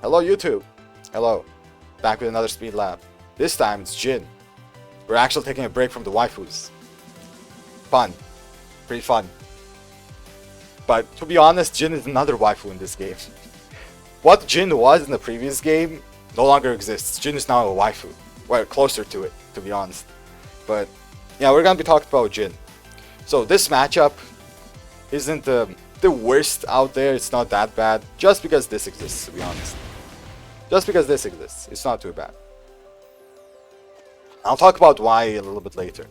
Hello YouTube! Hello. Back with another Speed Lab. This time it's Jin. We're actually taking a break from the waifus. Fun. Pretty fun. But to be honest, Jin is another waifu in this game. What Jin was in the previous game no longer exists. Jin is now a waifu. Well, closer to it, to be honest. But yeah, we're gonna be talking about Jin. So this matchup isn't the worst out there. It's not that bad. Just because this exists, to be honest. Just because this exists, it's not too bad. I'll talk about why a little bit later.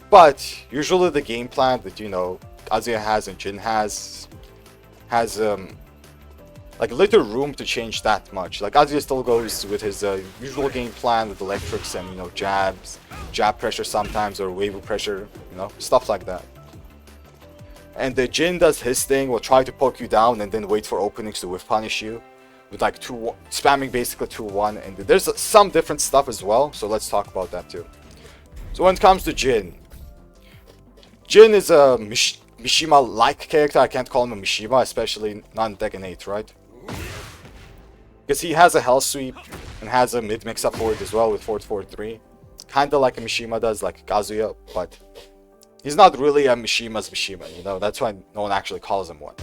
But usually the game plan that Kazuya has and Jin has like little room to change that much. Like Kazuya still goes with his usual game plan with electrics and jab pressure sometimes, or wave pressure, stuff like that. And the Jin does his thing, will try to poke you down and then wait for openings to whiff punish you with like spamming basically 2-1, and there's some different stuff as well, so let's talk about that too. So when it comes to Jin is a Mishima-like character. I can't call him a Mishima, especially not in Tekken 8, right? Because he has a Hell Sweep and has a mid mix-up for it as well with 4-4-3. Kinda like a Mishima does, like Kazuya, but he's not really a Mishima's Mishima, that's why no one actually calls him one.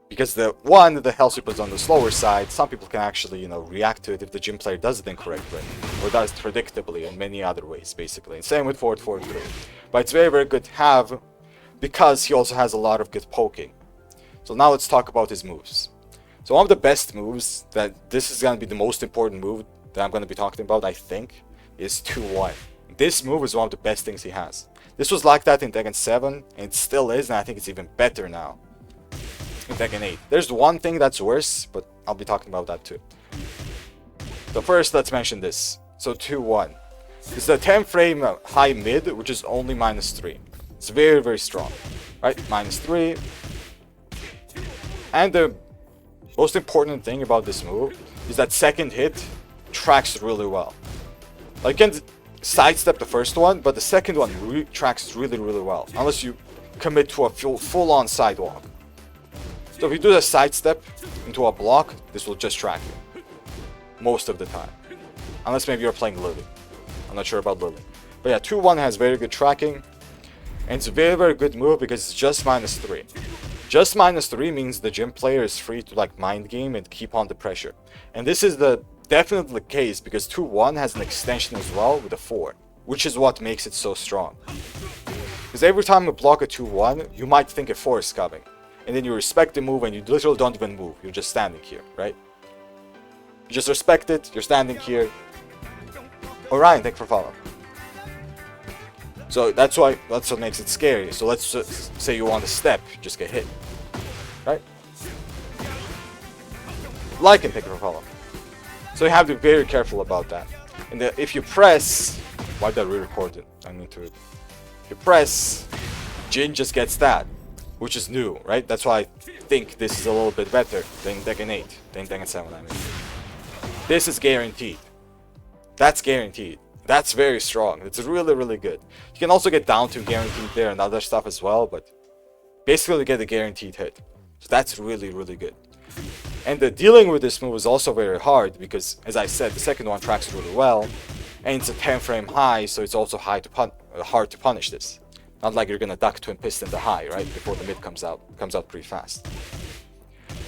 Because the Hell Sweep is on the slower side, some people can actually, react to it if the Jin player does it incorrectly, or does it predictably in many other ways, basically. And same with 4-4-3. But it's very, very good to have, because he also has a lot of good poking. So now let's talk about his moves. So one of the best moves, that this is going to be the most important move that I'm going to be talking about, I think, is 2-1. This move is one of the best things he has. This was like that in Tekken 7, and it still is, and I think it's even better now in Tekken 8. There's one thing that's worse, but I'll be talking about that too. So first, let's mention this. So 2-1. It's the 10 frame high mid, which is only -3. It's very, very strong. Right? -3. And the most important thing about this move is that second hit tracks really well. Like, you can sidestep the first one, but the second one tracks really, really well. Unless you commit to a full-on sidewalk. So if you do the sidestep into a block, this will just track you. Most of the time. Unless maybe you're playing Lily. I'm not sure about Lily. But yeah, 2-1 has very good tracking. And it's a very, very good move because it's just -3. Just -3 means the Jin player is free to like mind game and keep on the pressure. And this is definitely the case because 2-1 has an extension as well with a 4. Which is what makes it so strong. Because every time you block a 2-1, you might think a 4 is coming. And then you respect the move and you literally don't even move. You're just standing here, right? You just respect it, you're standing here. Orion, thank you for following. So that's what makes it scary. So let's just say you want to step, you just get hit. Right? Like and thank you for following. So you have to be very careful about that. And if you press... Why did I re-record it? I need to... If you press, Jin just gets that. Which is new, right? That's why I think this is a little bit better than Tekken 8, than Tekken 7, I mean. This is guaranteed. That's guaranteed. That's very strong. It's really, really good. You can also get down to guaranteed there and other stuff as well, but basically you get a guaranteed hit. So that's really, really good. And dealing with this move is also very hard because, as I said, the second one tracks really well, and it's a 10 frame high, so it's also hard to punish this. Not like you're gonna duck Twin Piston the high, right? Before the mid comes out pretty fast.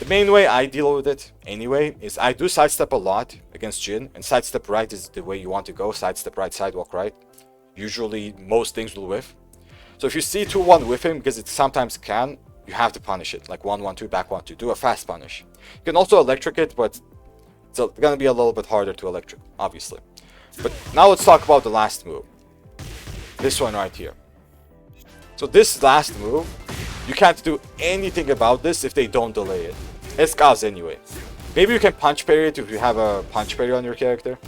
The main way I deal with it, anyway, is I do sidestep a lot against Jin, and sidestep right is the way you want to go. Sidestep right, sidewalk right. Usually, most things will whiff. So if you see 2-1 whiff him, because it sometimes can, you have to punish it. Like 1-1-2, back 1-2. Do a fast punish. You can also electric it, but it's gonna be a little bit harder to electric, obviously. But now let's talk about the last move. This one right here. So this last move, you can't do anything about this if they don't delay it. It's Kaz anyway. Maybe you can punch parry it if you have a punch parry on your character,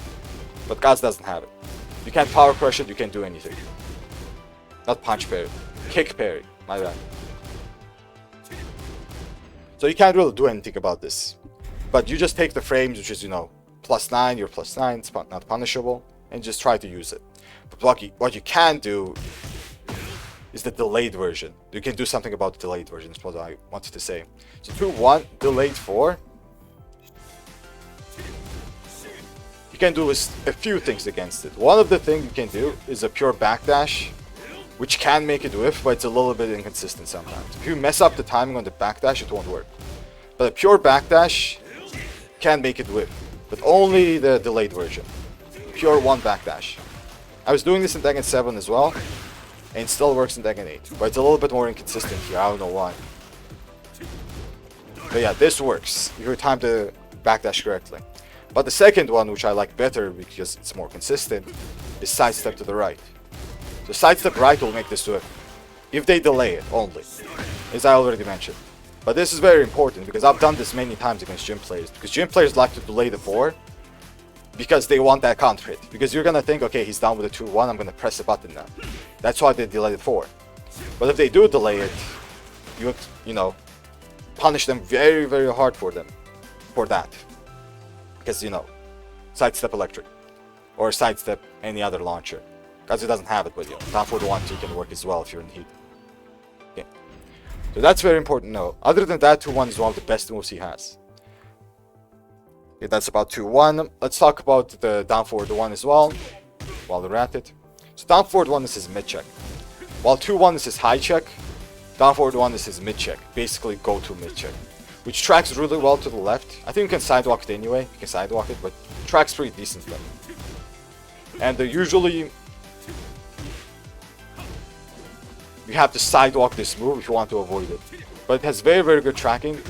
but Kaz doesn't have it. You can't power crush it, you can't do anything. Not punch parry, kick parry, my bad. So you can't really do anything about this. But you just take the frames, which is, +9, you're +9, it's not punishable, and just try to use it. But what you can do is the delayed version. You can do something about the delayed version, is what I wanted to say. So 2-1, delayed 4. You can do a few things against it. One of the things you can do is a pure backdash, which can make it whiff, but it's a little bit inconsistent sometimes. If you mess up the timing on the backdash, it won't work. But a pure backdash can make it whiff, but only the delayed version. Pure 1 backdash. I was doing this in Tekken 7 as well, and it still works in Tekken 8, but it's a little bit more inconsistent here, I don't know why. But yeah, this works, if you time the backdash correctly. But the second one, which I like better because it's more consistent, is sidestep to the right. So sidestep right will make this whiff, if they delay it only, as I already mentioned. But this is very important because I've done this many times against gym players, because gym players like to delay the 4 because they want that counter hit. Because you're gonna think, okay, he's down with a 2-1, I'm gonna press a button now. That's why they delay the 4. But if they do delay it, you know, punish them very, very hard for that. Because, you know, sidestep electric or sidestep any other launcher. Kazuya doesn't have it, but you know, down for the 1-2 can work as well if you're in heat. Okay. So that's very important to know. Other than that, 2-1 is one of the best moves he has. Okay, that's about 2-1. Let's talk about the down forward 1 as well, while we're at it. So down forward 1 is his mid check. While 2-1 is his high check, down forward 1 is his mid check. Basically go to mid check. Which tracks really well to the left. I think you can sidewalk it anyway. You can sidewalk it, but it tracks pretty decently. And usually you have to sidewalk this move if you want to avoid it. But it has very, very good tracking.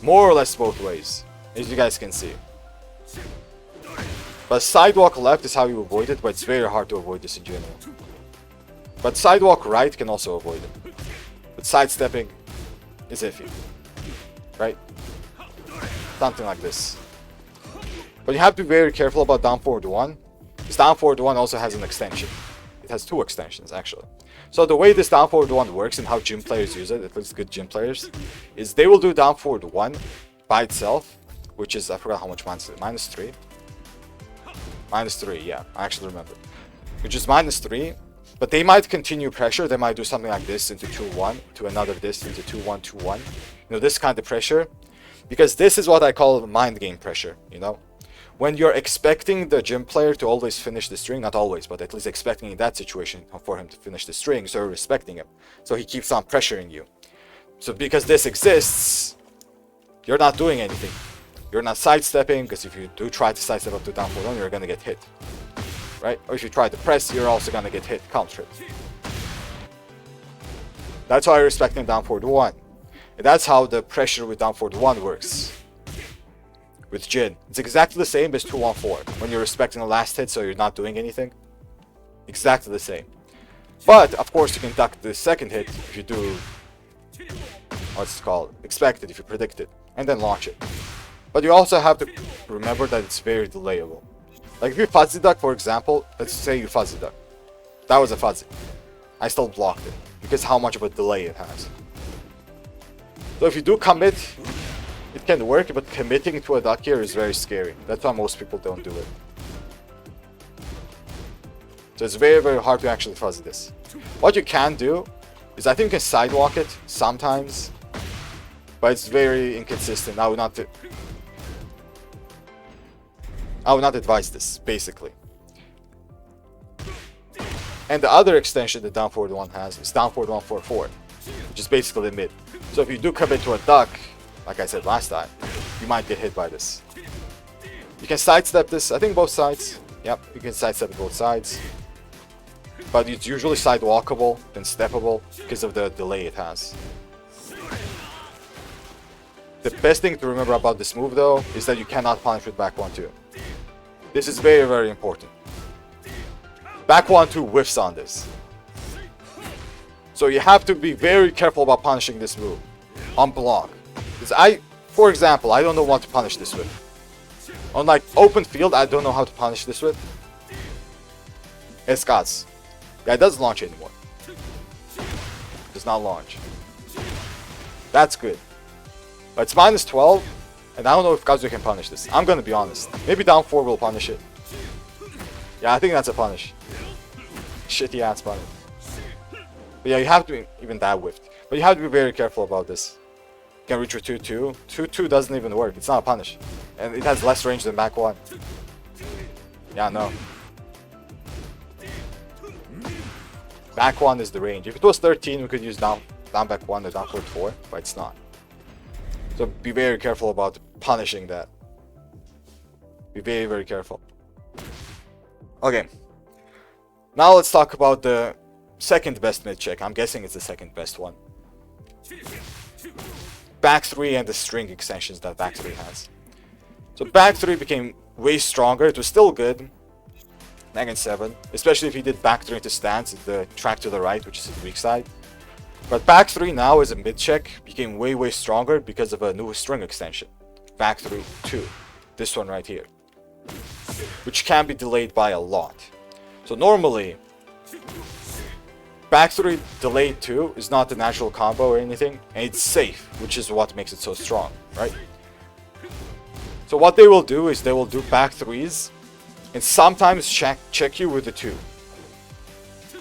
More or less both ways, as you guys can see. But sidewalk left is how you avoid it, but it's very hard to avoid this in general. But sidewalk right can also avoid it. But sidestepping is iffy. Right? Something like this. But you have to be very careful about down forward 1. This down forward 1 also has an extension. It has 2 extensions actually. So the way this down forward 1 works and how gym players use it, at least good gym players, is they will do down forward 1 by itself, which is, I forgot how much minus is it, -3? -3, yeah, I actually remember. Which is -3, but they might continue pressure, they might do something like this into 2-1, to another this into 2-1, 2-1. You know, this kind of pressure, because this is what I call mind game pressure, you know? When you're expecting the gym player to always finish the string, not always, but at least expecting in that situation for him to finish the string, so you're respecting him. So he keeps on pressuring you. So because this exists, you're not doing anything. You're not sidestepping, because if you do try to sidestep up to down forward 1, you're gonna get hit. Right? Or if you try to press, you're also gonna get hit, counter hit. That's why I'm respecting down forward 1. And that's how the pressure with down forward 1 works. With Jin. It's exactly the same as 2-1-4. When you're respecting the last hit so you're not doing anything. Exactly the same. But, of course, you can duck the second hit if you do... what's it called? Expect it, if you predict it. And then launch it. But you also have to remember that it's very delayable. Like if you fuzzy duck, for example, let's say you fuzzy duck. That was a fuzzy. I still blocked it. Because how much of a delay it has. So if you do commit, it can work, but committing to a duck here is very scary. That's why most people don't do it. So it's very, very hard to actually fuzzy this. What you can do is I think you can sidewalk it sometimes, but it's very inconsistent. I would not advise this, basically. And the other extension the down forward 1 has is down forward 1-4-4, which is basically the mid. So if you do commit to a duck, like I said last time, you might get hit by this. You can sidestep this, I think both sides. Yep, you can sidestep both sides. But it's usually sidewalkable than steppable because of the delay it has. The best thing to remember about this move though is that you cannot punish with back 1-2. This is very, very important. Back 1-2 whiffs on this. So you have to be very careful about punishing this move on block. Because for example, I don't know what to punish this with. On like open field, I don't know how to punish this with. Escaz. Yeah, it doesn't launch anymore. Does not launch. That's good. But it's -12, and I don't know if Kazuya can punish this. I'm gonna be honest. Maybe down 4 will punish it. Yeah, I think that's a punish. Shitty ass punish. But yeah, you have to be, even that whiffed. But you have to be very careful about this. You can reach your 2-2. 2-2 doesn't even work. It's not a punish. And it has less range than back 1. Yeah, no. Back 1 is the range. If it was 13, we could use down back 1 or down forward 4, but it's not. So be very careful about punishing that. Be very, very careful. Okay. Now let's talk about the second best mid check. I'm guessing it's the second best one. Back 3 and the string extensions that back 3 has. So back 3 became way stronger. It was still good. Megan 7, especially if he did back 3 into stance, the track to the right, which is his weak side. But back 3 now as a mid check became way, way stronger because of a new string extension. Back 3 2. This one right here. Which can be delayed by a lot. So normally, back 3 delayed 2 is not the natural combo or anything, and it's safe, which is what makes it so strong, right? So what they will do is they will do back 3s and sometimes check you with the 2.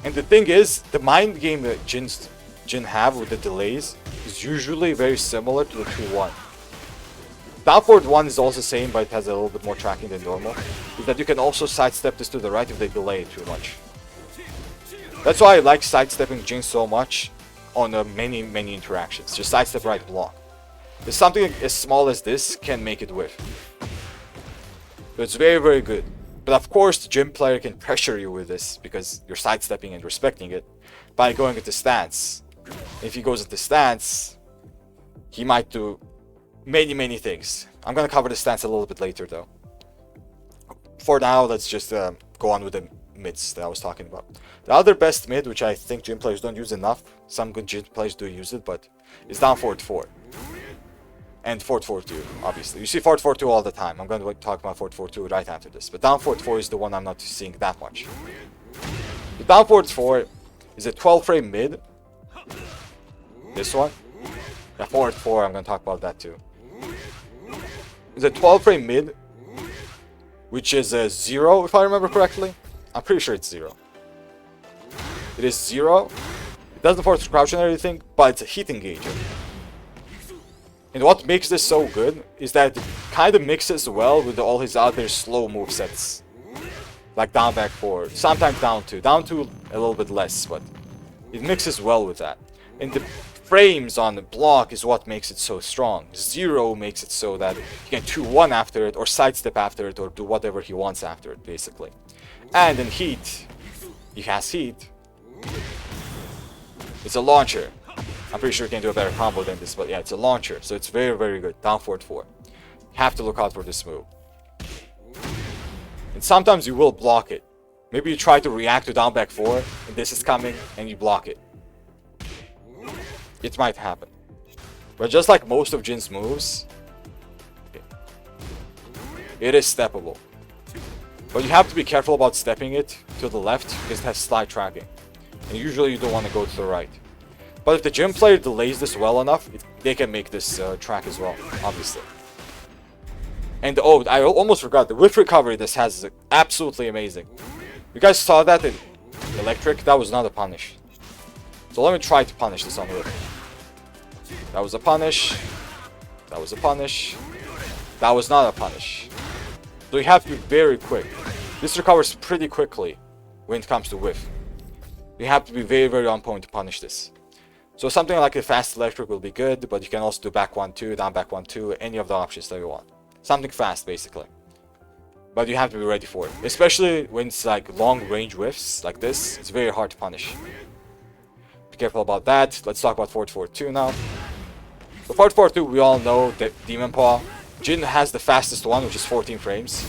And the thing is, the mind game that Jin have with the delays is usually very similar to the 2-1. Down forward 1 is also the same, but it has a little bit more tracking than normal. Is that you can also sidestep this to the right if they delay it too much. That's why I like sidestepping Jin so much on many, many interactions. Just sidestep right block. If something as small as this can make it whiff. So it's very, very good. But of course, the Jin player can pressure you with this because you're sidestepping and respecting it by going into stance. If he goes into stance, he might do many, many things. I'm gonna cover the stance a little bit later though. For now, let's just go on with the mids that I was talking about. The other best mid, which I think Jin players don't use enough, some good Jin players do use it, but is down forward 4. And forward 4-2, obviously. You see forward 4-2 all the time. I'm going to talk about forward 4-2 right after this. But down forward 4 is the one I'm not seeing that much. The down forward 4 is a 12 frame mid. This one. Yeah, forward 4, I'm going to talk about that too. It's a 12 frame mid, which is a 0 if I remember correctly. I'm pretty sure it's 0. It is 0. It doesn't force crouch and everything, but it's a heat engager. And what makes this so good is that it kind of mixes well with all his other slow movesets. Like down back 4, sometimes down 2. Down 2 a little bit less, but it mixes well with that. And the frames on the block is what makes it so strong. 0 makes it so that he can 2-1 after it, or sidestep after it, or do whatever he wants after it, basically. And in heat, he has heat. It's a launcher. I'm pretty sure you can do a better combo than this, but yeah, it's a launcher, so it's very, very good. Down forward 4. You have to look out for this move. And sometimes you will block it. Maybe you try to react to down back 4, and this is coming, and you block it. It might happen. But just like most of Jin's moves, it is steppable. But you have to be careful about stepping it to the left, because it has slide tracking. And usually you don't want to go to the right. But if the Jin player delays this well enough, they can make this track as well, obviously. And oh, I almost forgot, the whiff recovery this has is absolutely amazing. You guys saw that in Electric? That was not a punish. So let me try to punish this on whiff. That was a punish. That was a punish. That was not a punish. So you have to be very quick. This recovers pretty quickly when it comes to whiff. You have to be very, very on point to punish this. So something like a fast electric will be good, but you can also do back 1-2, down back 1-2, any of the options that you want. Something fast, basically. But you have to be ready for it. Especially when it's like long range whiffs like this, it's very hard to punish. Be careful about that. Let's talk about forward 4-2 now. So forward 4-2, we all know that Demon Paw. Jin has the fastest one, which is 14 frames.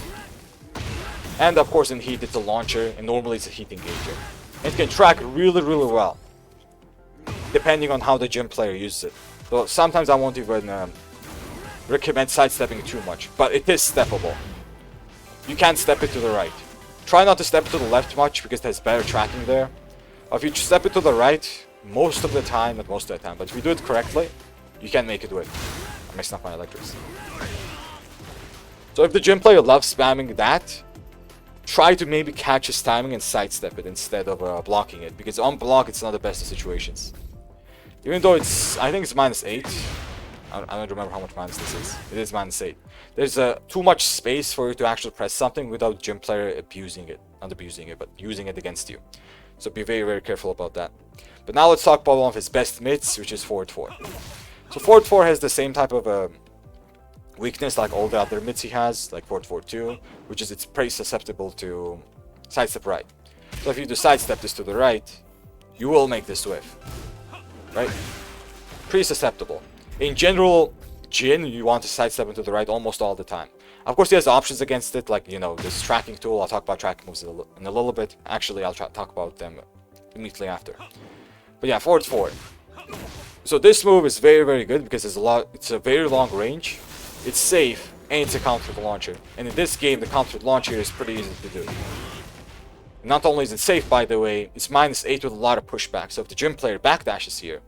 And of course in heat it's a launcher, and normally it's a heat engager. And it can track really, really well, depending on how the Jin player uses it. So sometimes I won't even recommend sidestepping too much, but it is steppable. You can step it to the right. Try not to step it to the left much because there's better tracking there. If you step it to the right, most of the time, not most of the time, but if you do it correctly, you can make it whiff. I'm messing up my electrics. So if the Jin player loves spamming that, try to maybe catch his timing and sidestep it instead of blocking it, because on block it's not the best of situations. Even though it's, I think it's -8. I don't remember how much minus this is. It is -8. There's too much space for you to actually press something without the gym player abusing it. Not abusing it, but using it against you. So be very, very careful about that. But now let's talk about one of his best mids, which is forward 4. So forward 4 has the same type of weakness like all the other mids he has, like forward 4-2, which is it's pretty susceptible to sidestep right. So if you do sidestep this to the right, you will make this whiff. Right? Pretty susceptible. In general, Jin, you want to sidestep into the right almost all the time. Of course, he has options against it, like, you know, this tracking tool. I'll talk about tracking moves in a little bit. Actually, I'll talk about them immediately after. But yeah, forward 4. So this move is very, very good because it's a very long range. It's safe, and it's a counter launcher. And in this game, the counter launcher is pretty easy to do. Not only is it safe, by the way, it's -8 with a lot of pushback. So if the gym player backdashes here,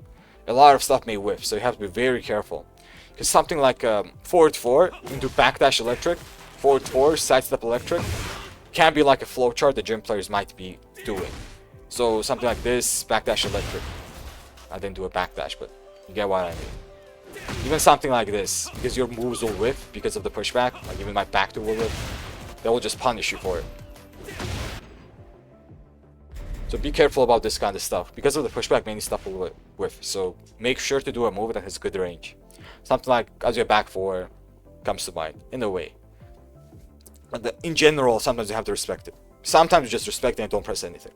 a lot of stuff may whiff. So you have to be very careful. Because something like forward 4 into backdash electric, forward 4 sidestep electric, can be like a flowchart the gym players might be doing. So something like this, backdash electric. I didn't do a backdash, but you get what I mean. Even something like this, because your moves will whiff because of the pushback, like even my back two will whiff, they will just punish you for it. So be careful about this kind of stuff. Because of the pushback, many stuff will whiff. So make sure to do a move that has good range. Something like Kazuya back 4 comes to mind, in a way. But in general, sometimes you have to respect it. Sometimes you just respect it and don't press anything.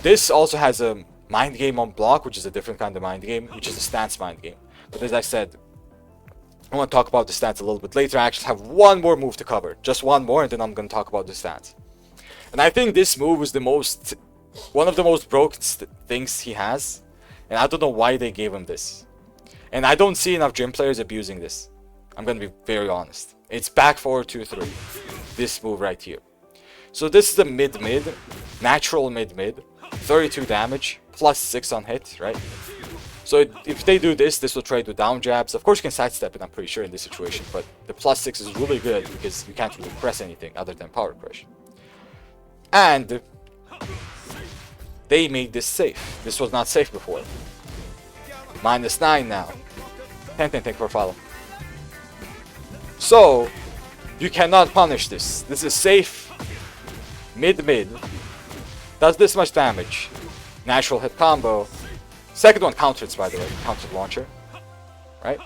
This also has a mind game on block, which is a different kind of mind game, which is a stance mind game. But as I said, I want to talk about the stance a little bit later. I actually have one more move to cover. Just one more, and then I'm going to talk about the stance. And I think this move is one of the most broken things he has. And I don't know why they gave him this. And I don't see enough gym players abusing this. I'm going to be very honest. It's back forward 2-3. This move right here. So this is the mid-mid. Natural mid-mid. 32 damage. Plus 6 on hit, right? So if they do this, this will trade with down jabs. Of course you can sidestep it, I'm pretty sure, in this situation. But the plus 6 is really good because you can't really press anything other than power crush. And they made this safe. This was not safe before. -9 now. 10 for follow. So you cannot punish this. This is safe. Mid-mid. Does this much damage. Natural hit combo. Second one counters, by the way. Countered launcher. Right?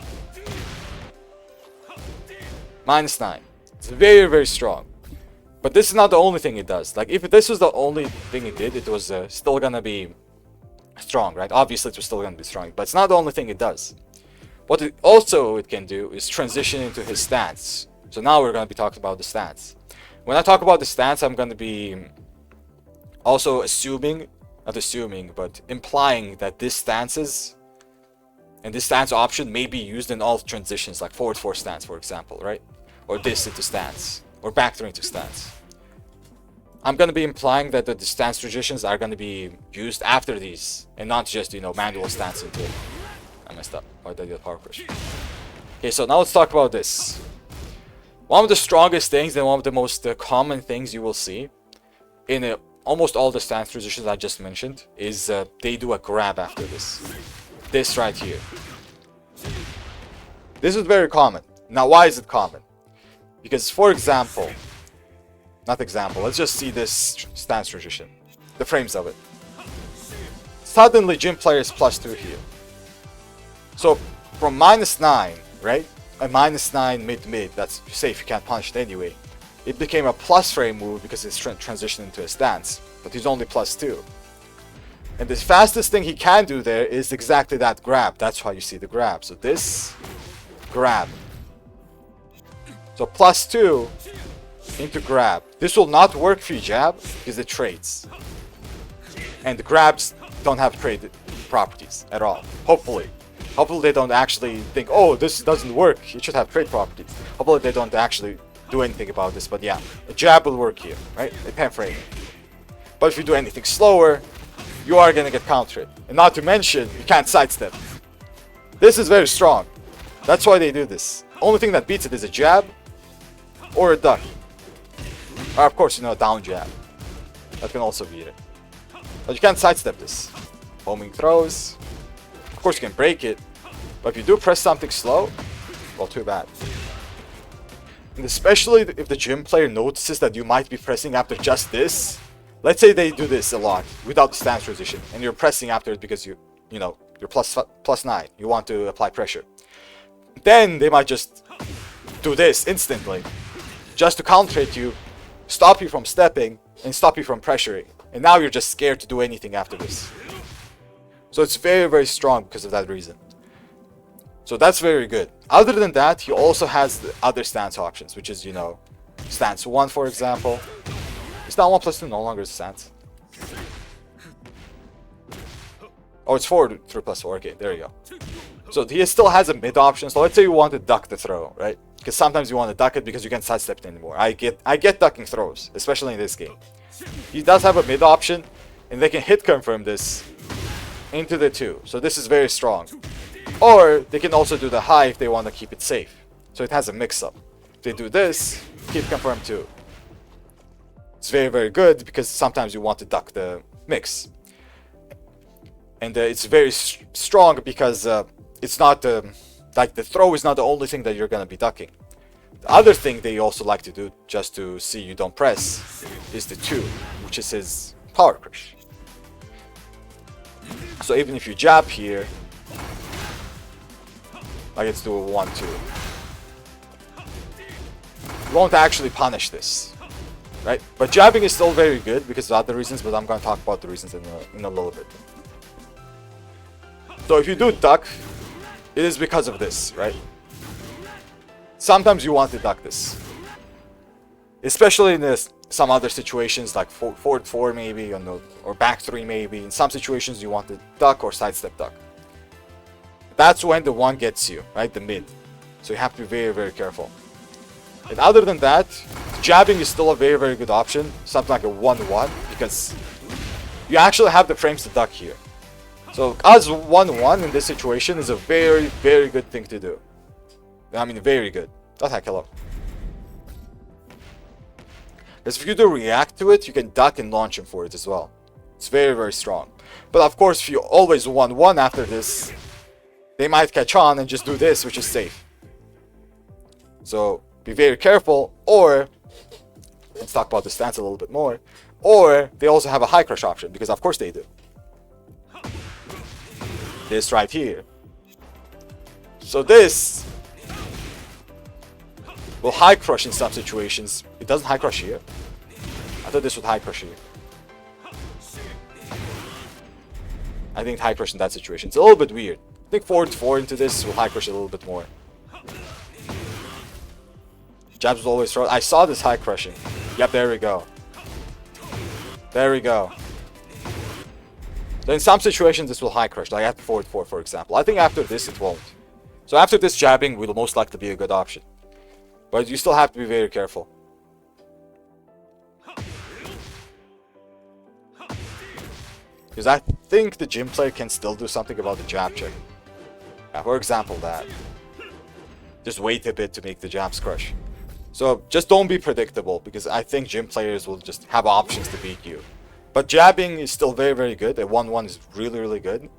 -9. It's very, very strong. But this is not the only thing it does. Like, if this was the only thing it did, it was still gonna be strong, right? Obviously, it was still gonna be strong. But it's not the only thing it does. What it can do is transition into his stance. So now we're gonna be talking about the stance. When I talk about the stance, I'm gonna be also not assuming, but implying that this stances and this stance option may be used in all transitions, like forward 4 stance, for example, right? Or this into stance, or back 3 into stance. I'm going to be implying that the stance transitions are going to be used after these, and not just, you know, manual stance into it. I messed up. Why did I do the power push? Okay, so now let's talk about this. One of the strongest things and one of the most common things you will see in almost all the stance transitions I just mentioned is they do a grab after this. This right here. This is very common. Now, why is it common? Because, for example, let's just see this stance transition. The frames of it. Suddenly, gym player is +2 here. So, from -9, right? A -9 mid-mid, that's safe, you can't punish it anyway. It became a plus frame move because it's transitioned into a stance. But he's only +2. And the fastest thing he can do there is exactly that grab. That's why you see the grab. So this, grab. So +2 into grab. This will not work for you jab because it trades. And the grabs don't have trade properties at all. Hopefully. Hopefully they don't actually think, oh, this doesn't work. It should have trade properties. Hopefully they don't actually do anything about this. But yeah, a jab will work here, right? A pen frame. But if you do anything slower, you are going to get countered. And not to mention, you can't sidestep. This is very strong. That's why they do this. Only thing that beats it is a jab or a duck. Or of course, you know, down jab. That can also beat it. But you can't sidestep this. Homing throws. Of course, you can break it. But if you do press something slow, well, too bad. And especially if the gym player notices that you might be pressing after just this. Let's say they do this a lot without the stance transition, and you're pressing after it because you know, you're plus 9. You want to apply pressure. Then they might just do this instantly, just to counter you, stop you from stepping, and stop you from pressuring. And now you're just scared to do anything after this. So it's very, very strong because of that reason. So that's very good. Other than that, he also has the other stance options, which is, you know, stance 1, for example. It's not 1+2, no longer a stance. Oh, it's 4 3+4. Okay, there you go. So he still has a mid option. So let's say you want to duck the throw, right? Because sometimes you want to duck it because you can't sidestep it anymore. I get ducking throws, especially in this game. He does have a mid option, and they can hit confirm this into the 2. So this is very strong. Or they can also do the high if they want to keep it safe. So it has a mix-up. If they do this, keep confirm 2. It's very, very good because sometimes you want to duck the mix. And it's very strong because it's not like the throw is not the only thing that you're going to be ducking. The other thing they also like to do, just to see you don't press, is the 2, which is his power crush. So even if you jab here, like let's do a 1-2. You won't actually punish this, right? But jabbing is still very good because of other reasons, but I'm going to talk about the reasons in a little bit. So if you do duck, it is because of this, right? Sometimes you want to duck this. Especially in some other situations like forward 4 maybe, or back 3 maybe. In some situations you want to duck or sidestep duck. That's when the 1 gets you, right? The mid. So you have to be very, very careful. And other than that, jabbing is still a very, very good option. Something like a 1-1 because you actually have the frames to duck here. So as 1-1 in this situation is a very, very good thing to do. I mean, very good. Not heck hello. Because if you do react to it, you can duck and launch him for it as well. It's very, very strong. But of course, if you always 1-1 after this, they might catch on and just do this, which is safe. So be very careful, or let's talk about the stance a little bit more. Or they also have a high crush option, because of course they do. This right here. So this will high crush in some situations. It doesn't high crush here. I thought this would high crush here. I think high crush in that situation. It's a little bit weird. I think forward 4 into this will high crush a little bit more. Jabs will always throw. I saw this high crushing. Yep, there we go. There we go. So in some situations this will high crush, like after forward 4 for example. I think after this it won't. So after this jabbing will most likely be a good option. But you still have to be very careful. Because I think the gym player can still do something about the jab check. Yeah, for example that. Just wait a bit to make the jabs crush. So just don't be predictable, because I think gym players will just have options to beat you. But jabbing is still very, very good. A 1-1 is really, really good.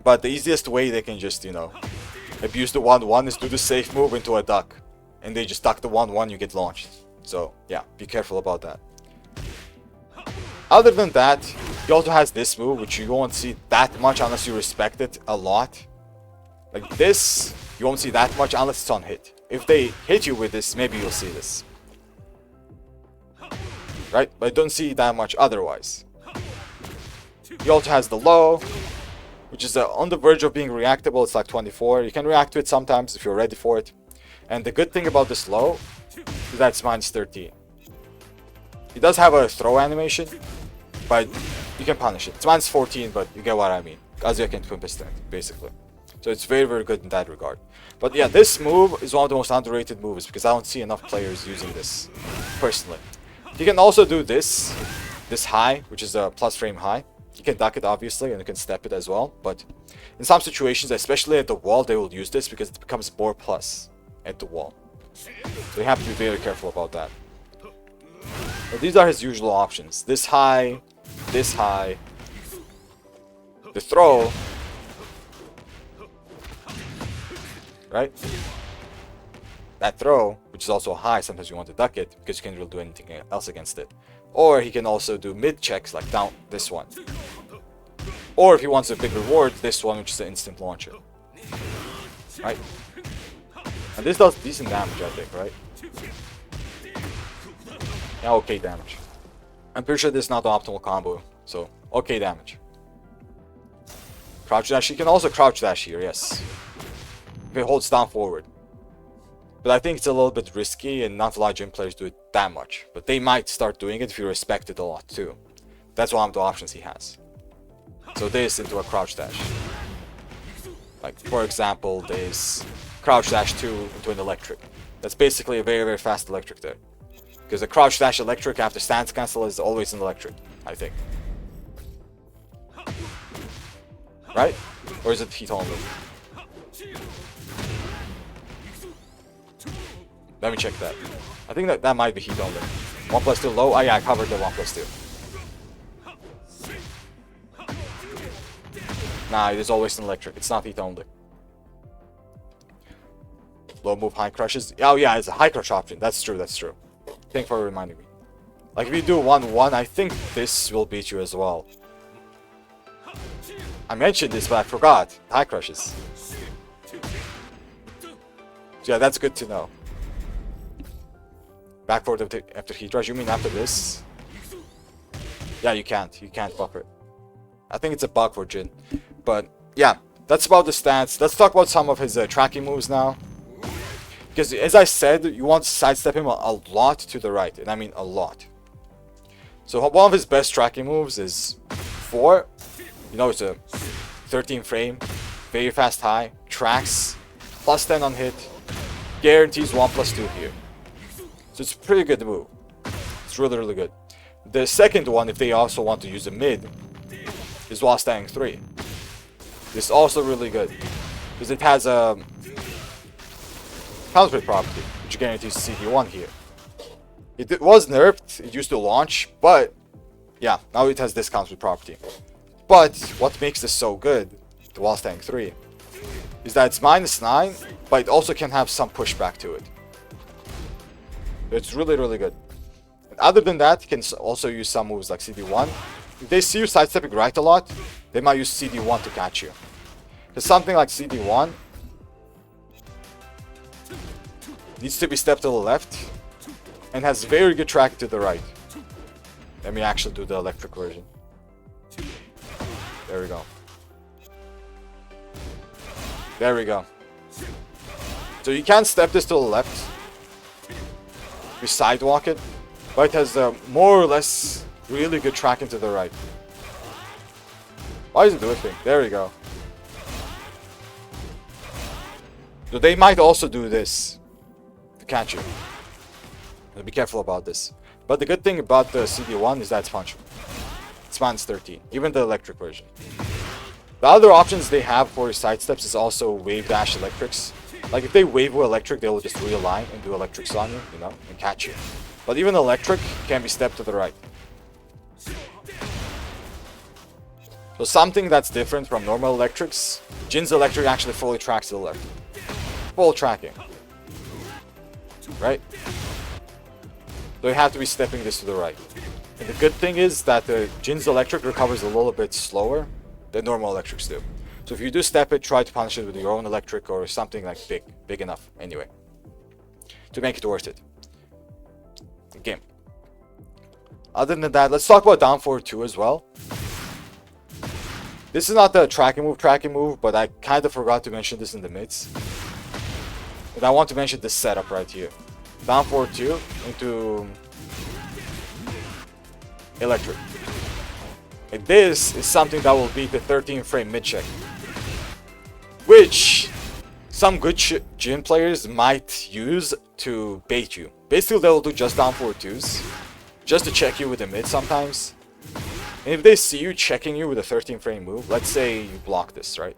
But the easiest way they can just, you know, abuse the 1-1 is do the safe move into a duck. And they just duck the 1-1, you get launched. So yeah, be careful about that. Other than that, he also has this move, which you won't see that much unless you respect it a lot. Like this, you won't see that much unless it's on hit. If they hit you with this, maybe you'll see this. Right? But I don't see that much otherwise. He also has the low, which is on the verge of being reactable. It's like 24. You can react to it sometimes if you're ready for it. And the good thing about this low is that it's -13. He does have a throw animation, but you can punish it. It's -14, but you get what I mean. Kazuya can twin-piston, basically. So it's very, very good in that regard. But yeah, this move is one of the most underrated moves because I don't see enough players using this, personally. You can also do this high, which is a plus frame high. You can duck it, obviously, and you can step it as well. But in some situations, especially at the wall, they will use this because it becomes more plus at the wall. So you have to be very careful about that. But these are his usual options. This high, the throw, right? That throw, which is also high, sometimes you want to duck it because you can't really do anything else against it. Or he can also do mid checks like down this one. Or if he wants a big reward, this one, which is the instant launcher. Right? And this does decent damage, I think, right? Yeah, okay damage. I'm pretty sure this is not the optimal combo, so okay damage. Crouch dash, he can also crouch dash here, yes. If he holds down forward. But I think it's a little bit risky and not a lot of gym players do it that much. But they might start doing it if you respect it a lot too. That's one of the options he has. So this into a crouch dash. Like for example, this crouch dash 2 into an electric. That's basically a very, very fast electric there. Because the crouch dash electric after stance cancel is always an electric, I think. Right? Or is it heat only? Let me check that. I think that might be heat only. 1+2 low? Oh yeah, I covered the 1+2. Nah, it is always an electric. It's not heat only. Low move, high crushes. Oh yeah, it's a high crush option. That's true, that's true. Thank you for reminding me. Like if you do 1-1, I think this will beat you as well. I mentioned this, but I forgot. High crushes. So yeah, that's good to know. Back forward after heat rush. You mean after this? Yeah, you can't. You can't buffer it. I think it's a bug for Jin. But yeah, that's about the stats. Let's talk about some of his tracking moves now. Because as I said, you want to sidestep him a lot to the right. And I mean a lot. So one of his best tracking moves is 4. You know, it's a 13 frame. Very fast high. Tracks. +10 on hit. Guarantees 1+2 here. So it's a pretty good move. It's really, really good. The second one, if they also want to use a mid, is while staying 3. This is also really good. Because it has a counter property, which guarantees CD1 here. It was nerfed, it used to launch, but yeah, now it has this counter property. But what makes this so good, the while staying 3, is that it's -9, but it also can have some pushback to it. It's really, really good. And other than that, you can also use some moves like CD1. If they see you sidestepping right a lot, they might use CD1 to catch you. Because something like CD1 needs to be stepped to the left and has very good track to the right. Let me actually do the electric version. There we go. There we go. So you can step this to the left. You sidewalk it, but it has more or less really good tracking to the right. Why is it whipping? There we go. So they might also do this to catch you. So be careful about this. But the good thing about the CD1 is that it's punchable. It's -13, even the electric version. The other options they have for side steps is also wave dash electrics. Like if they wave with electric, they'll just realign and do electrics on you, you know, and catch you. But even electric can be stepped to the right. So something that's different from normal electrics, Jin's electric actually fully tracks to the left. Full tracking. Right? So you have to be stepping this to the right. And the good thing is that the Jin's electric recovers a little bit slower than normal electrics do. So if you do step it, try to punish it with your own electric or something like big enough anyway, to make it worth it. Game. Other than that, let's talk about down forward 2 as well. This is not the tracking move, but I kind of forgot to mention this in the mids. And I want to mention this setup right here. Down forward 2 into electric. And this is something that will beat the 13 frame mid check, which some good gym players might use to bait you. Basically, they'll do just down forward 2s, just to check you with the mid sometimes. And if they see you checking you with a 13 frame move, let's say you block this, right?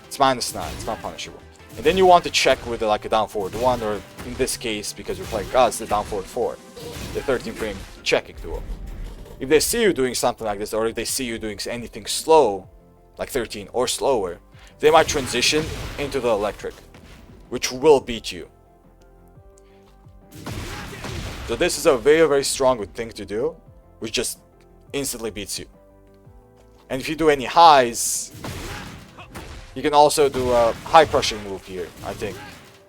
It's -9, it's not punishable. And then you want to check with like a down forward 1, or in this case, because you're playing Gaz, the down forward 4, the 13 frame checking tool. If they see you doing something like this, or if they see you doing anything slow, like 13 or slower, they might transition into the electric, which will beat you. So this is a very, very strong thing to do, which just instantly beats you. And if you do any highs, you can also do a high crushing move here, I think.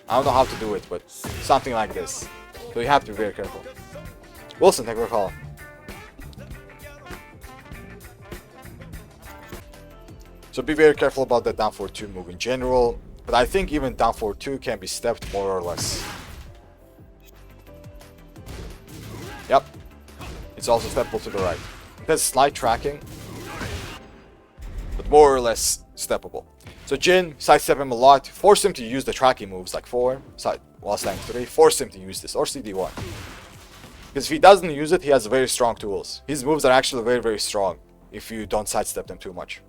I don't know how to do it, but something like this. So you have to be very careful. Wilson, thank you for calling. So be very careful about that down forward 2 move in general. But I think even down forward 2 can be stepped more or less. Yep. It's also steppable to the right. It has slight tracking, but more or less steppable. So Jin, sidestep him a lot, force him to use the tracking moves like 4, side while standing 3, force him to use this, or CD1. Because if he doesn't use it, he has very strong tools. His moves are actually very, very strong if you don't sidestep them too much.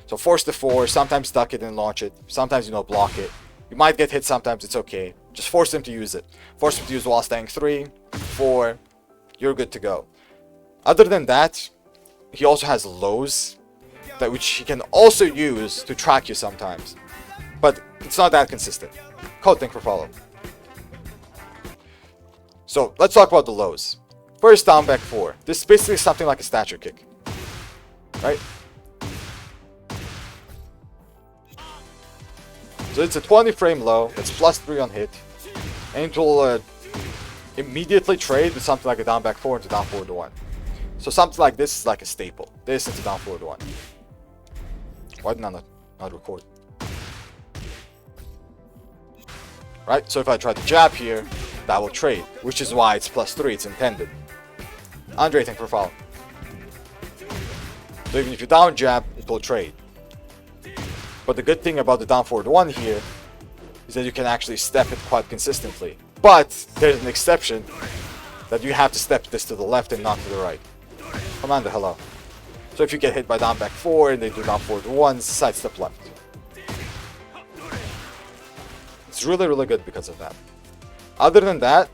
So force the 4, sometimes duck it and launch it, sometimes, you know, block it. You might get hit sometimes, it's okay. Just force him to use it. Force him to use while staying 3, 4, you're good to go. Other than that, he also has lows, which he can also use to track you sometimes. But it's not that consistent. Code, thank you for follow. So let's talk about the lows. First, down back 4. This is basically something like a stature kick. Right? So it's a 20 frame low, it's +3 on hit, and it will immediately trade with something like a down back 4 into down forward 1. So something like this is like a staple. This into down forward 1. Why did I not record? Right, so if I try to jab here, that will trade, which is why it's +3, it's intended. Andre, thank you for following. So even if you down jab, it will trade. But the good thing about the down forward 1 here is that you can actually step it quite consistently. But there's an exception that you have to step this to the left and not to the right. Commander, hello. So if you get hit by down back 4 and they do down forward 1, sidestep left. It's really, really good because of that. Other than that,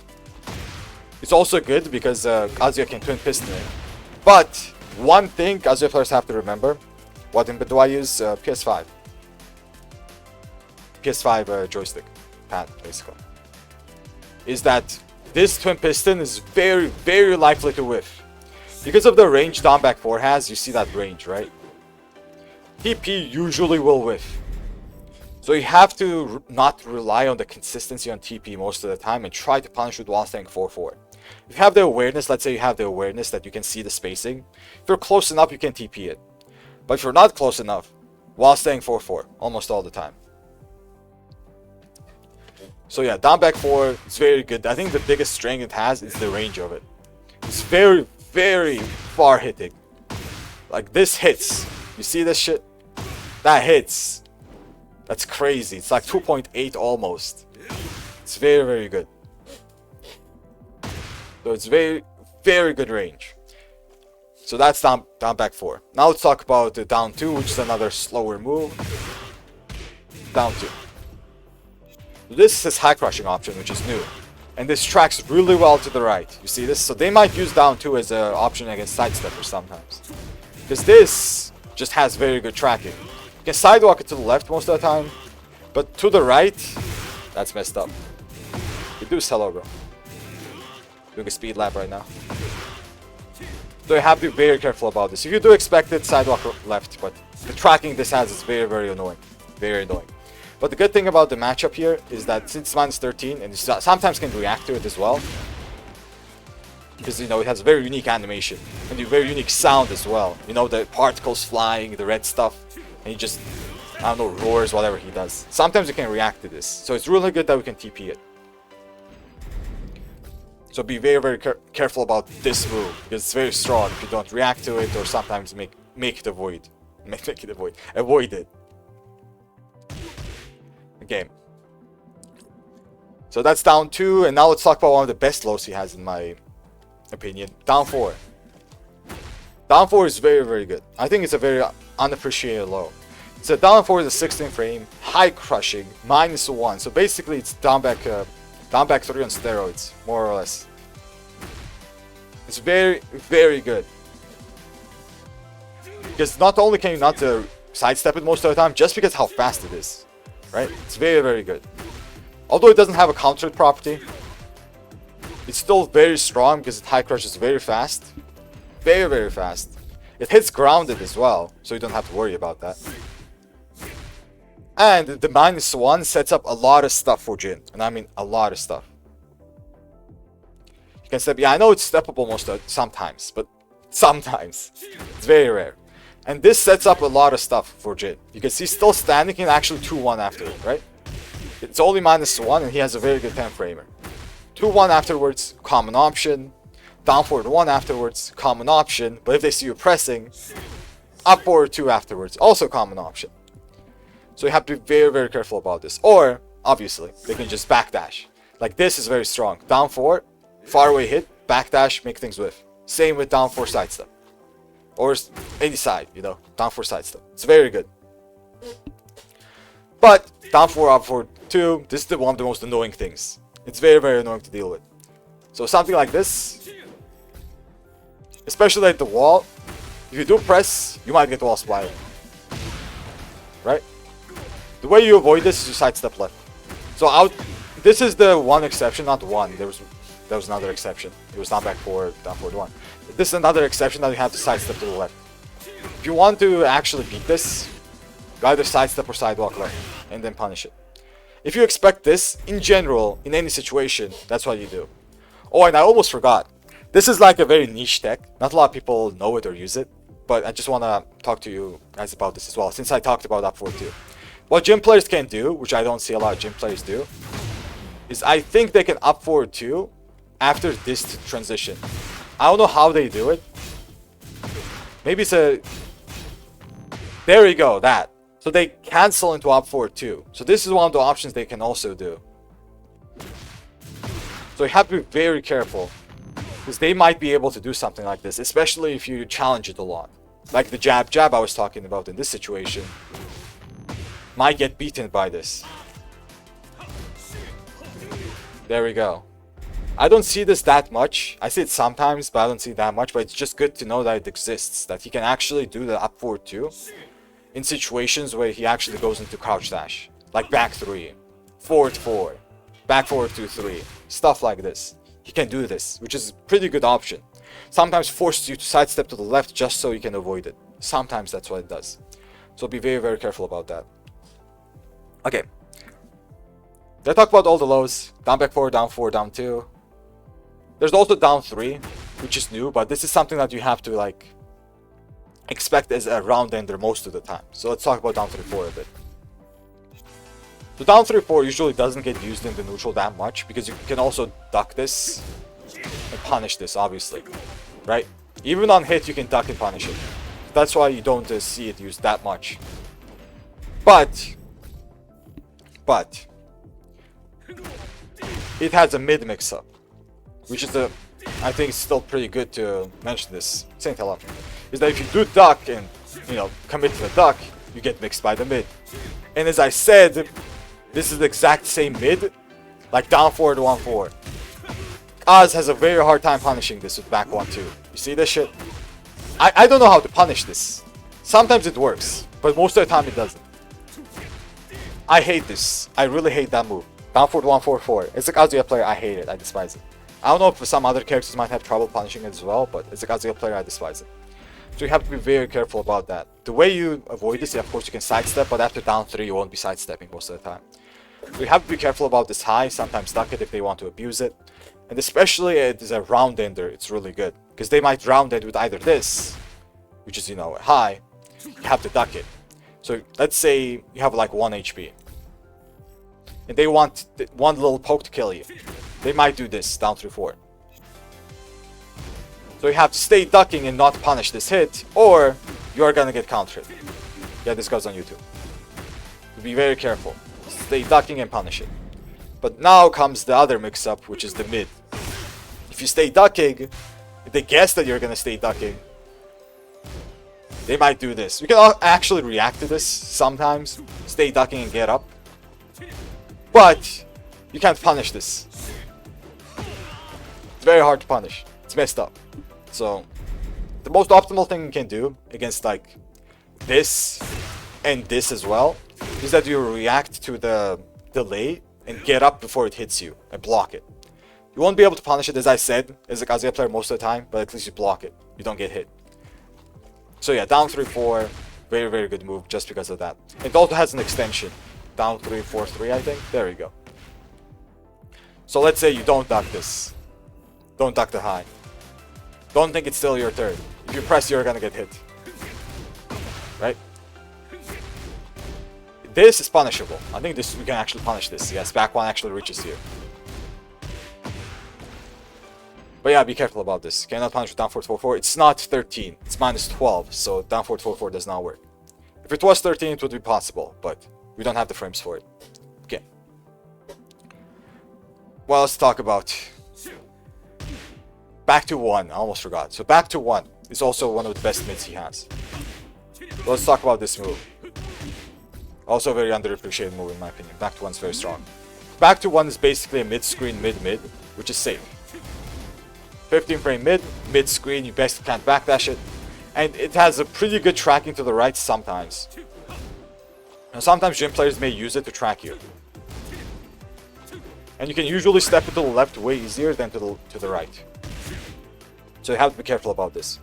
it's also good because Kazuya can twin piston it. But one thing Kazuya players have to remember, what input do I use? PS5. PS5 joystick pad, basically, is that this twin piston is very, very likely to whiff. Because of the range down back 4 has, you see that range, right? TP usually will whiff. So you have to not rely on the consistency on TP most of the time and try to punish with while staying 4-4. If you have the awareness, let's say you have the awareness that you can see the spacing, if you're close enough, you can TP it. But if you're not close enough, while staying 4-4, almost all the time. So yeah, down back 4, it's very good. I think the biggest strength it has is the range of it. It's very, very far hitting. Like this hits. You see this shit? That hits. That's crazy. It's like 2.8 almost. It's very, very good. So it's very, very good range. So that's down back 4. Now let's talk about the down 2, which is another slower move. Down 2. This is his high crushing option, which is new. And this tracks really well to the right. You see this? So they might use down 2 as an option against sidesteppers sometimes. Because this just has very good tracking. You can sidewalk it to the left most of the time. But to the right, that's messed up. Reduce, hello bro. Doing a speed lap right now. So you have to be very careful about this. If you do expect it, sidewalk left. But the tracking this has is very, very annoying. Very annoying. But the good thing about the matchup here is that since it's -13, and you sometimes can react to it as well, because, you know, it has a very unique animation and a very unique sound as well. You know, the particles flying, the red stuff, and he just, I don't know, roars, whatever he does. Sometimes you can react to this. So it's really good that we can TP it. So be very, very careful about this move, because it's very strong if you don't react to it or sometimes make it avoid. Avoid it. Game. So that's down 2, and now let's talk about one of the best lows he has in my opinion. Down 4. Down 4 is very, very good. I think it's a very unappreciated low. So down 4 is a 16 frame, high crushing, -1. So basically it's down back 3 on steroids, more or less. It's very, very good. Because not only can you not sidestep it most of the time, just because how fast it is. Right? It's very, very good. Although it doesn't have a countered property, it's still very strong because it high crushes very fast. Very, very fast. It hits grounded as well, so you don't have to worry about that. And the -1 sets up a lot of stuff for Jin. And I mean a lot of stuff. You can step, yeah, I know it's steppable sometimes, but sometimes. It's very rare. And this sets up a lot of stuff for Jin. You can see still standing and actually 2-1 after it, right? It's only -1 and he has a very good 10 framer. 2-1 afterwards, common option. Down forward 1 afterwards, common option. But if they see you pressing, up forward 2 afterwards, also common option. So you have to be very, very careful about this. Or, obviously, they can just backdash. Like this is very strong. Down 4, far away hit, backdash, make things whiff. Same with down 4 sidestep. Or any side, you know, down 4 sidestep. It's very good. But, down 4, up 4, 2, this is one of the most annoying things. It's very, very annoying to deal with. So something like this, especially at the wall, if you do press, you might get wall splatted. Right? The way you avoid this is you sidestep left. So this is the one exception, not one. There was another exception. It was not back 4, down forward 1. This is another exception that you have to sidestep to the left. If you want to actually beat this, you either sidestep or sidewalk left, and then punish it. If you expect this, in general, in any situation, that's what you do. Oh, and I almost forgot. This is like a very niche tech. Not a lot of people know it or use it, but I just want to talk to you guys about this as well, since I talked about up forward 2. What gym players can do, which I don't see a lot of gym players do, is I think they can up forward 2 after this transition. I don't know how they do it. Maybe it's a... There we go, that. So they cancel into up forward 2. So this is one of the options they can also do. So you have to be very careful, because they might be able to do something like this, especially if you challenge it a lot. Like the jab I was talking about in this situation. Might get beaten by this. There we go. I don't see this that much. I see it sometimes, but I don't see it that much. But it's just good to know that it exists. That he can actually do the up forward 2 in situations where he actually goes into crouch dash. Like back 3, forward 4, back forward 2, 3. Stuff like this. He can do this, which is a pretty good option. Sometimes forces you to sidestep to the left just so you can avoid it. Sometimes that's what it does. So be very, very careful about that. Okay. Did I talk about all the lows? Down back 4, down 4, down 2. There's also down 3, which is new, but this is something that you have to like expect as a round ender most of the time. So let's talk about down 3-4 a bit. So down 3-4 usually doesn't get used in the neutral that much, because you can also duck this and punish this, obviously. Right? Even on hit, you can duck and punish it. That's why you don't see it used that much. But it has a mid mix-up, which is I think it's still pretty good to mention this. Saint Hello. Is that if you do duck and, you know, commit to the duck, you get mixed by the mid. And as I said, this is the exact same mid, like down forward 1-4. Oz has a very hard time punishing this with back 1-2. You see this shit? I don't know how to punish this. Sometimes it works, but most of the time it doesn't. I hate this. I really hate that move. Down forward 1-4-4. As a Kazuya player, I hate it. I despise it. I don't know if some other characters might have trouble punishing it as well, but as a Kazuya player, I despise it. So you have to be very careful about that. The way you avoid this, of course, you can sidestep, but after down 3, you won't be sidestepping most of the time. So you have to be careful about this high, sometimes duck it if they want to abuse it. And especially it is a round ender, it's really good. Because they might round it with either this, which is, you know, high, you have to duck it. So let's say you have like 1 HP. And they want one little poke to kill you. They might do this, down 3-4. So you have to stay ducking and not punish this hit, or you are gonna get countered. Yeah, this goes on YouTube. So be very careful. Stay ducking and punish it. But now comes the other mix-up, which is the mid. If you stay ducking, if they guess that you're gonna stay ducking, they might do this. You can actually react to this sometimes. Stay ducking and get up. But you can't punish this. It's very hard to punish. It's messed up. So the most optimal thing you can do against like this and this as well is that you react to the delay and get up before it hits you and block it. You won't be able to punish it, as I said, as a Kazuya player most of the time, but at least you block it. You don't get hit. So yeah, down 3-4, very, very good move just because of that. It also has an extension. Down 3-4-3, I think. There you go. So let's say you don't duck this. Don't duck the high. Don't think it's still your turn. If you press, you're gonna get hit. Right? This is punishable. I think this we can actually punish this. Yes, back one actually reaches here. But yeah, be careful about this. Cannot punish with down 4-4-4. It's not 13. It's minus 12. So down 4-4-4 does not work. If it was 13, it would be possible. But we don't have the frames for it. Okay. Well, let's talk about back to 1. I almost forgot. So back to 1 is also one of the best mids he has. So let's talk about this move. Also a very underappreciated move in my opinion. Back to 1 is very strong. Back to 1 is basically a mid-screen mid-mid, which is safe. 15 frame mid screen, you basically can't backdash it. And it has a pretty good tracking to the right sometimes. Now sometimes Jin players may use it to track you. And you can usually step it to the left way easier than to the right. So you have to be careful about this.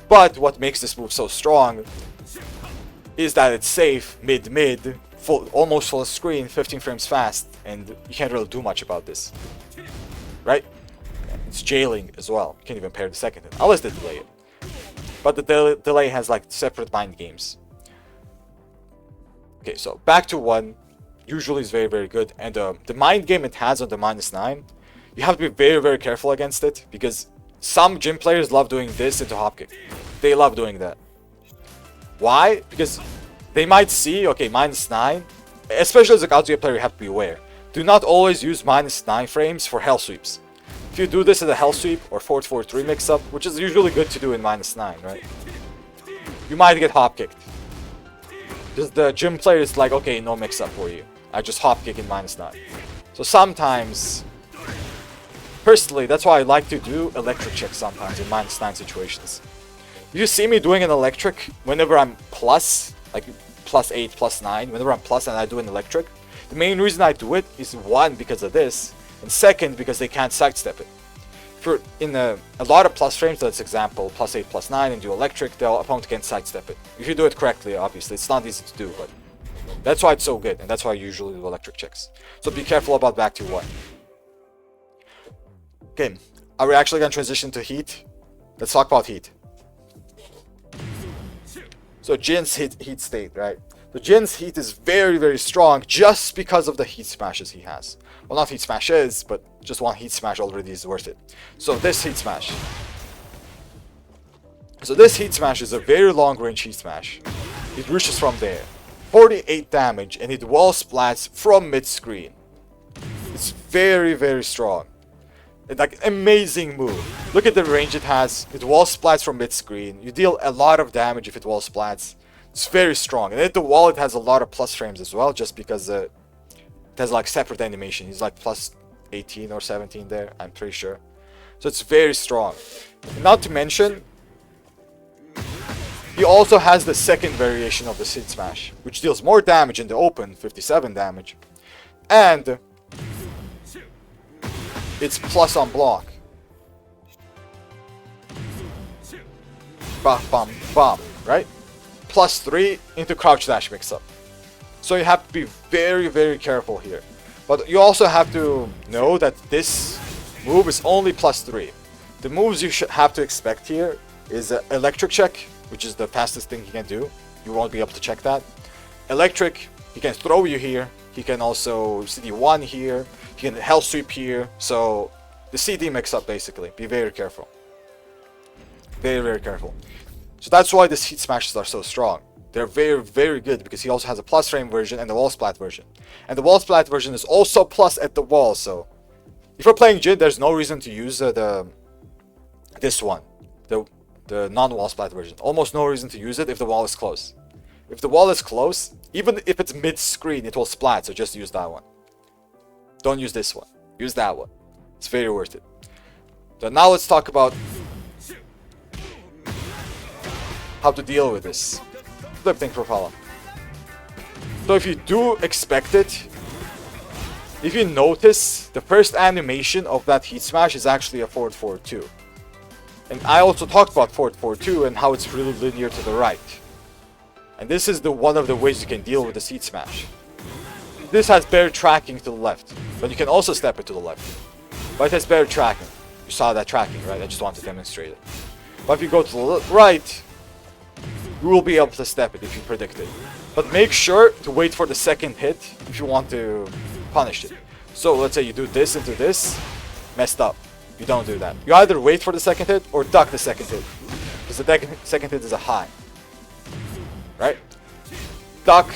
But what makes this move so strong is that it's safe, mid, full, almost full screen, 15 frames fast, and you can't really do much about this. Right? It's jailing as well. You can't even pair the second hit, unless they delay it. But the delay has like separate mind games. Okay, so back to 1 usually is very, very good. And the mind game it has on the -9, you have to be very, very careful against it, because some Jin players love doing this into hop kick. They love doing that. Why? Because they might see, okay, -9, especially as a Kazuya player, you have to be aware. Do not always use -9 frames for hell sweeps. If you do this as a hell sweep or 4-4-3 mix-up, which is usually good to do in -9, right? You might get hop kicked. Because the Jin player is like, okay, no mix-up for you. I just hop kick in -9. So sometimes, personally, that's why I like to do electric checks sometimes in -9 situations. You see me doing an electric whenever I'm plus, like +8, +9, whenever I'm plus and I do an electric. The main reason I do it is 1, because of this, and 2nd, because they can't sidestep it. If you're in a lot of plus frames, let's example +8, +9, and do electric, the opponent can't sidestep it. If you do it correctly, obviously. It's not easy to do, but that's why it's so good, and that's why I usually do electric checks. So be careful about back to 1. Okay, are we actually going to transition to heat? Let's talk about heat. So Jin's heat state, right? So Jin's heat is very, very strong just because of the heat smashes he has. Well, not heat smashes, but just one heat smash already is worth it. So this heat smash. So this heat smash is a very long range heat smash. It reaches from there. 48 damage, and it wall splats from mid screen. It's very, very strong. It's like amazing move. Look at the range it has. It wall splats from mid screen. You deal a lot of damage if it wall splats. It's very strong. And at the wall it has a lot of plus frames as well, just because it has like separate animation. He's like plus 18 or 17 there, I'm pretty sure. So it's very strong. And not to mention, he also has the second variation of the Sid Smash, which deals more damage in the open, 57 damage. And it's plus on block. Bam, bam, bam, right? +3 into crouch dash mix-up. So you have to be very, very careful here. But you also have to know that this move is only +3. The moves you should have to expect here is electric check, which is the fastest thing he can do. You won't be able to check that. Electric, he can throw you here. He can also CD1 here. He can hell sweep here. So the CD mix-up basically. Be very careful. Very, very careful. So that's why these heat smashes are so strong. They're very, very good because he also has a plus frame version and the wall splat version. And the wall splat version is also plus at the wall. So if you're playing Jin, there's no reason to use this one. The The non-wall splat version. Almost no reason to use it if the wall is close. If the wall is close, even if it's mid-screen, it will splat, so just use that one. Don't use this one. Use that one. It's very worth it. So now let's talk about how to deal with this. Flip thing propellum. So if you do expect it, if you notice, the first animation of that heat smash is actually a forward 4-2. And I also talked about forward 4-2 and how it's really linear to the right. And this is one of the ways you can deal with the heat smash. This has better tracking to the left, but you can also step it to the left. But it has better tracking. You saw that tracking, right? I just want to demonstrate it. But if you go to the right, you will be able to step it if you predict it. But make sure to wait for the second hit if you want to punish it. So let's say you do this into this, messed up. You don't do that. You either wait for the second hit or duck the second hit. Because the second hit is a high. Right? Duck,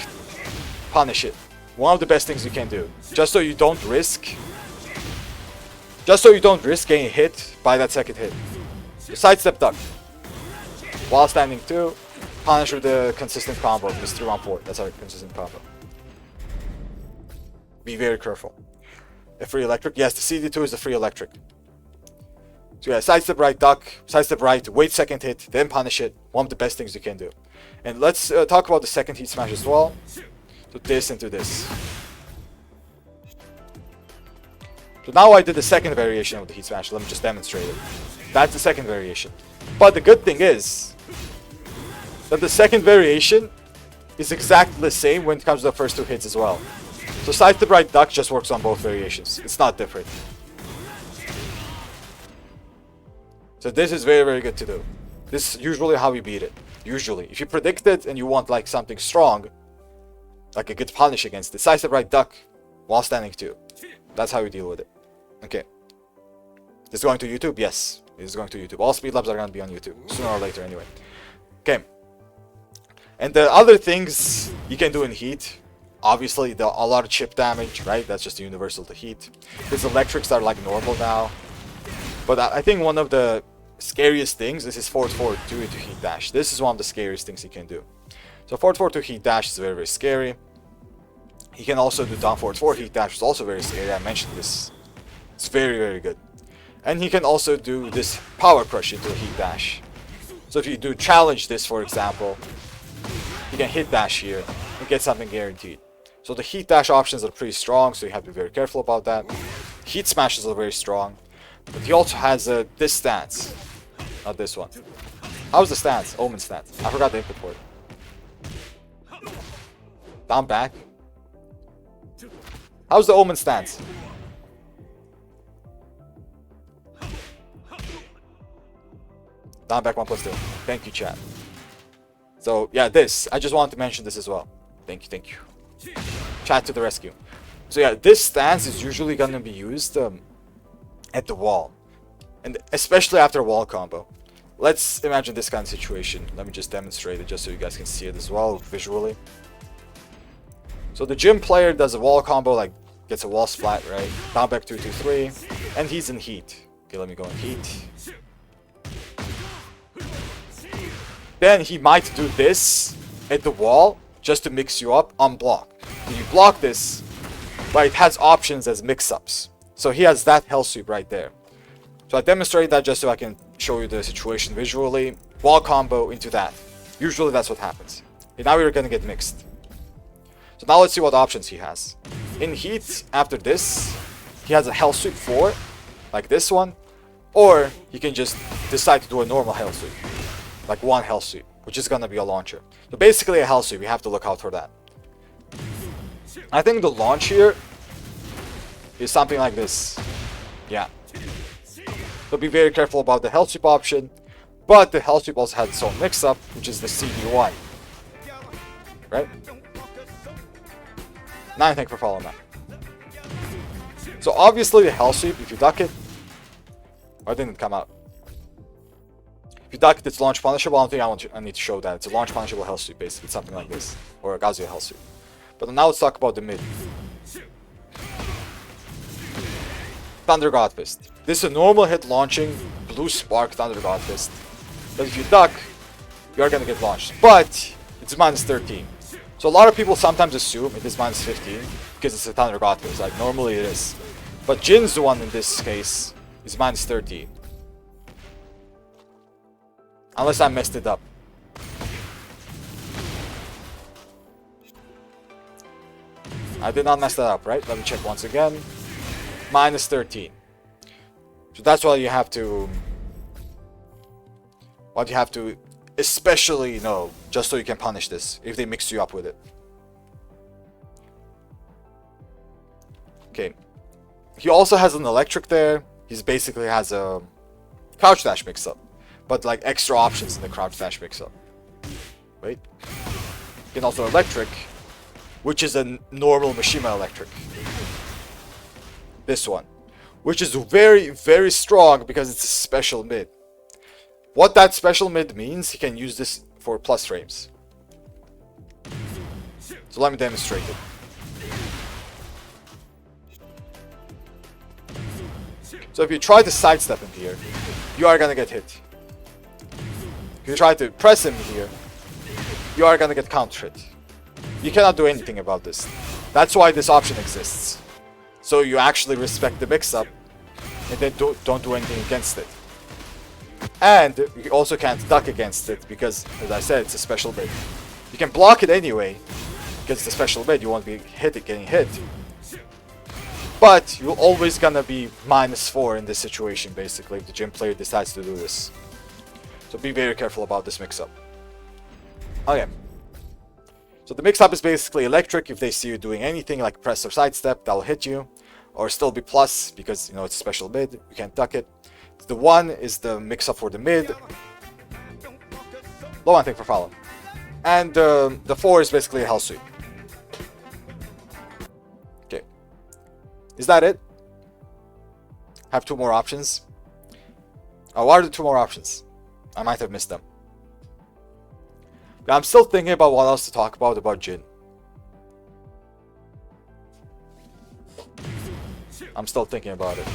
punish it. One of the best things you can do. Just so you don't risk getting hit by that second hit. You sidestep duck. While standing 2, punish with the consistent combo. It's 3-1-4. That's our consistent combo. Be very careful. A free electric. Yes, the CD2 is the free electric. So yeah, sidestep right, duck, sidestep right, wait second hit, then punish it. One of the best things you can do. And let's talk about the second heat smash as well. So this into this. So now I did the second variation of the heat smash. Let me just demonstrate it. That's the second variation. But the good thing is that the second variation is exactly the same when it comes to the first 2 hits as well. So sidestep right duck just works on both variations. It's not different. So this is very, very good to do. This is usually how you beat it. Usually. If you predict it and you want like something strong, like a good punish against it, sidestep right duck while standing 2. That's how you deal with it. Okay. Is it going to YouTube? Yes. It is going to YouTube. All speed labs are going to be on YouTube. Sooner or later anyway. Okay. And the other things you can do in heat, obviously a lot of chip damage, right? That's just universal to heat. These electrics are like normal now. But I think one of the scariest things, this is forward 4-2 into heat dash. This is one of the scariest things he can do. So forward 4-2 heat dash is very, very scary. He can also do down forward 4 heat dash, which is also very scary. I mentioned this. It's very, very good. And he can also do this power crush into a heat dash. So if you do challenge this, for example, you can hit dash here and get something guaranteed. So the heat dash options are pretty strong, so you have to be very careful about that. Heat smashes are very strong. But he also has this stance. Not this one. How's the stance? Omen stance. I forgot the input for it. Down back. How's the Omen stance? Down back 1+2. Thank you, chat. So yeah, this. I just wanted to mention this as well. Thank you, thank you. Chat to the rescue. So yeah, this stance is usually gonna be used at the wall, and especially after a wall combo. Let's imagine this kind of situation. Let me just demonstrate it just so you guys can see it as well visually. So the Jin player does a wall combo, like gets a wall splat, right? Down back 2-2-3, and he's in heat. Okay, let me go in heat. Then he might do this at the wall just to mix you up on block. And you block this, but it has options as mix-ups. So he has that hell sweep right there. So I demonstrate that just so I can show you the situation visually. Wall combo into that. Usually that's what happens. And now we're gonna get mixed. So now let's see what options he has. In heat, after this, he has a hell sweep 4, like this one. Or he can just decide to do a normal hell sweep. Like one hell sweep, which is gonna be a launcher. So basically a hell sweep, you have to look out for that. I think the launch here is something like this. Yeah. So be very careful about the hell sweep option. But the hell sweep also has its own mix-up, which is the CD1. Right? Now thank you for following that. So obviously the hell sweep, if you duck it, or it didn't come out. If you duck it, it's launch punishable. I don't think I need to show that. It's a launch punishable hell sweep, basically. It's something like this. Or a Kazuya hell sweep. But now let's talk about the mid. Thunder God Fist. This is a normal hit launching blue spark Thunder God Fist. Because if you duck, you are gonna get launched. But it's minus 13. So a lot of people sometimes assume it is minus 15 because it's a Thunder God Phase. Like normally it is. But Jin's the one in this case is minus 13. Unless I messed it up. I did not mess that up, right? Let me check once again. Minus 13. So that's why you have to... what you have to especially know, just so you can punish this, if they mix you up with it. Okay. He also has an electric there. He basically has a crouch dash mix-up. But like extra options in the crouch dash mix-up. Wait. You can also electric, which is a normal Mishima electric. This one. Which is very, very strong because it's a special mid. What that special mid means, he can use this for plus frames. So let me demonstrate it. So if you try to sidestep him here, you are gonna get hit. If you try to press him here, you are gonna get counter hit. You cannot do anything about this. That's why this option exists. So you actually respect the mix-up, and then don't do anything against it. And you also can't duck against it, because, as I said, it's a special bid. You can block it anyway, because it's a special bid, you won't be getting hit. But you're always gonna be -4 in this situation, basically, if the gym player decides to do this. So be very careful about this mix-up. Okay. So the mix-up is basically electric. If they see you doing anything like press or sidestep, that'll hit you. Or still be plus, because, you know, it's a special mid. You can't duck it. The 1 is the mix-up for the mid. Low one thing for follow. And the 4 is basically a hell sweep. Okay. Is that it? Have 2 more options. Oh, what are the 2 more options? I might have missed them. I'm still thinking about what else to talk about Jin. I'm still thinking about it.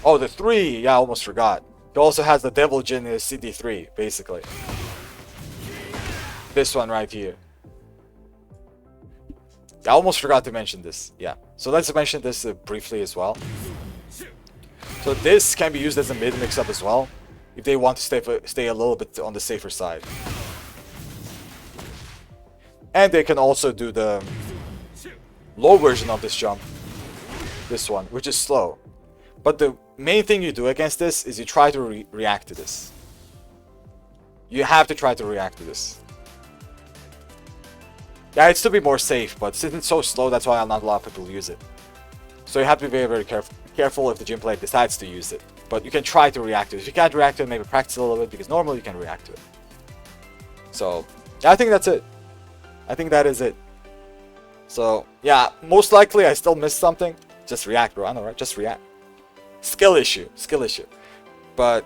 Oh, the 3! Yeah, I almost forgot. He also has the Devil Jin in his CD3, basically. This one right here. I almost forgot to mention this. Yeah. So let's mention this briefly as well. So this can be used as a mid mix-up as well, if they want to stay a little bit on the safer side. And they can also do the low version of this jump. This one, which is slow. But the main thing you do against this is you try to react to this. You have to try to react to this. Yeah, it's to be more safe, but since it's so slow, that's why not a lot of people use it. So you have to be very, very careful if the gym player decides to use it. But you can try to react to it. If you can't react to it, maybe practice a little bit, because normally you can react to it. So, yeah, I think that's it. I think that is it. So, yeah, most likely I still missed something. Just react, bro. I know, right? Just react. Skill issue. Skill issue. But,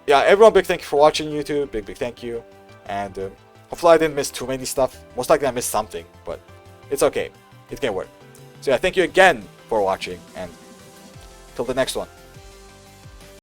yeah, everyone, big thank you for watching YouTube. Big thank you. And hopefully I didn't miss too many stuff. Most likely I missed something, but it's okay. It can work. So, yeah, thank you again for watching. And till the next one.